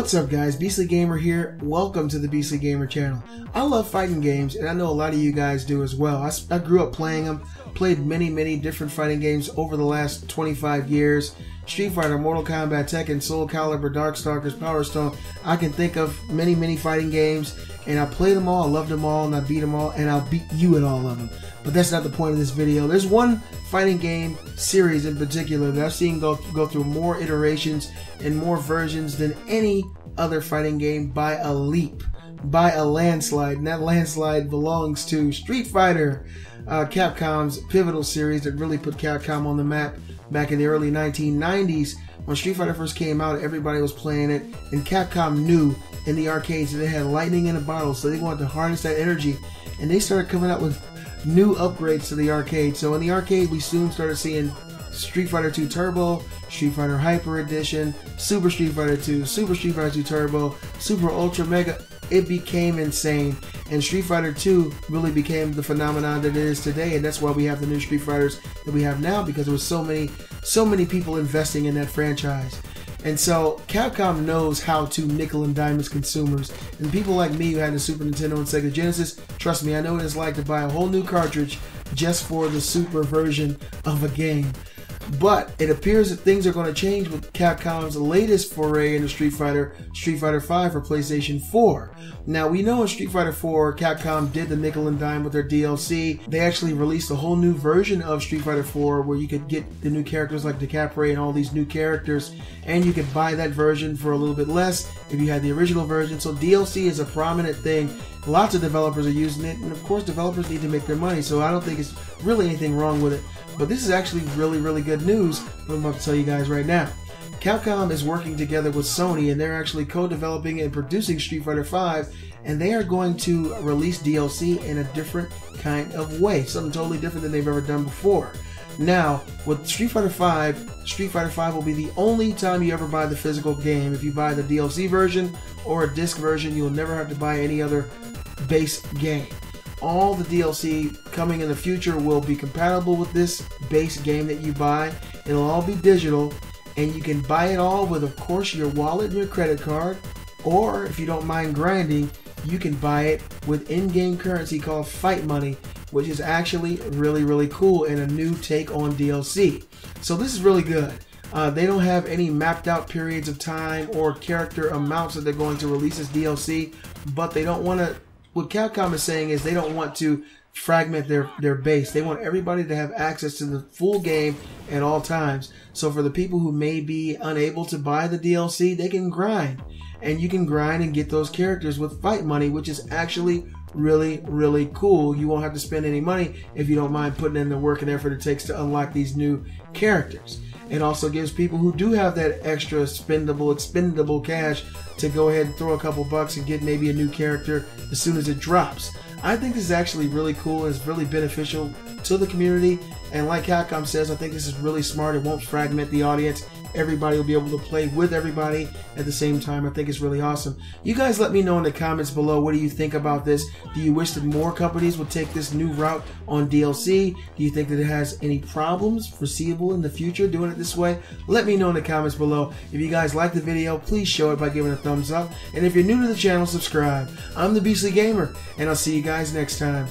What's up guys, Beastly Gamer here. Welcome to the Beastly Gamer channel. I love fighting games and I know a lot of you guys do as well. I grew up playing them, played many different fighting games over the last 25 years. Street Fighter, Mortal Kombat, Tekken, Soul Calibur, Darkstalkers, Power Stone. I can think of many fighting games and I played them all, I loved them all, and I beat them all, and I'll beat you at all of them. But that's not the point of this video. There's one fighting game series in particular that I've seen go through more iterations and more versions than any other fighting game by a leap, by a landslide. And that landslide belongs to Street Fighter, Capcom's pivotal series that really put Capcom on the map back in the early 1990s. When Street Fighter first came out, everybody was playing it, and Capcom knew in the arcades that they had lightning in a bottle, so they wanted to harness that energy, and they started coming out with new upgrades to the arcade. So in the arcade, we soon started seeing Street Fighter 2 Turbo, Street Fighter Hyper Edition, Super Street Fighter 2, Super Street Fighter 2 Turbo, Super Ultra Mega. It became insane, and Street Fighter 2 really became the phenomenon that it is today, and that's why we have the new Street Fighters that we have now, because there was so many people investing in that franchise. And so Capcom knows how to nickel and dime its consumers, and people like me who had the Super Nintendo and Sega Genesis, trust me, I know what it's like to buy a whole new cartridge just for the Super version of a game. But it appears that things are going to change with Capcom's latest foray into Street Fighter V for PlayStation 4. Now, we know in Street Fighter 4, Capcom did the nickel and dime with their DLC. They actually released a whole new version of Street Fighter 4 where you could get the new characters like DeCaprio and all these new characters, and you could buy that version for a little bit less if you had the original version. So DLC is a prominent thing. Lots of developers are using it, and of course developers need to make their money, so I don't think it's really anything wrong with it. But this is actually really good news, what I'm about to tell you guys right now. Capcom is working together with Sony, and they're actually co-developing and producing Street Fighter V, and they are going to release DLC in a different kind of way, something totally different than they've ever done before. Now, with Street Fighter V will be the only time you ever buy the physical game. If you buy the DLC version or a disc version, you'll never have to buy any other base game. All the DLC coming in the future will be compatible with this base game that you buy. It'll all be digital, and you can buy it all with, of course, your wallet and your credit card, or if you don't mind grinding, you can buy it with in-game currency called Fight Money, which is actually really cool and a new take on DLC. So this is really good. They don't have any mapped out periods of time or character amounts that they're going to release as DLC, but they don't want to. What Capcom is saying is they don't want to fragment their base. They want everybody to have access to the full game at all times. So for the people who may be unable to buy the DLC, they can grind. And you can grind and get those characters with Fight Money, which is actually really cool. You won't have to spend any money if you don't mind putting in the work and effort it takes to unlock these new characters. It also gives people who do have that extra expendable cash to go ahead and throw a couple bucks and get maybe a new character as soon as it drops. I think this is actually really cool and it's really beneficial to the community, and like Capcom says, I think this is really smart. It won't fragment the audience. Everybody will be able to play with everybody at the same time. I think it's really awesome. You guys let me know in the comments below, what do you think about this? Do you wish that more companies would take this new route on DLC? Do you think that it has any problems foreseeable in the future doing it this way? Let me know in the comments below. If you guys like the video, please show it by giving a thumbs up. And if you're new to the channel, subscribe. I'm the Beastly Gamer, and I'll see you guys next time.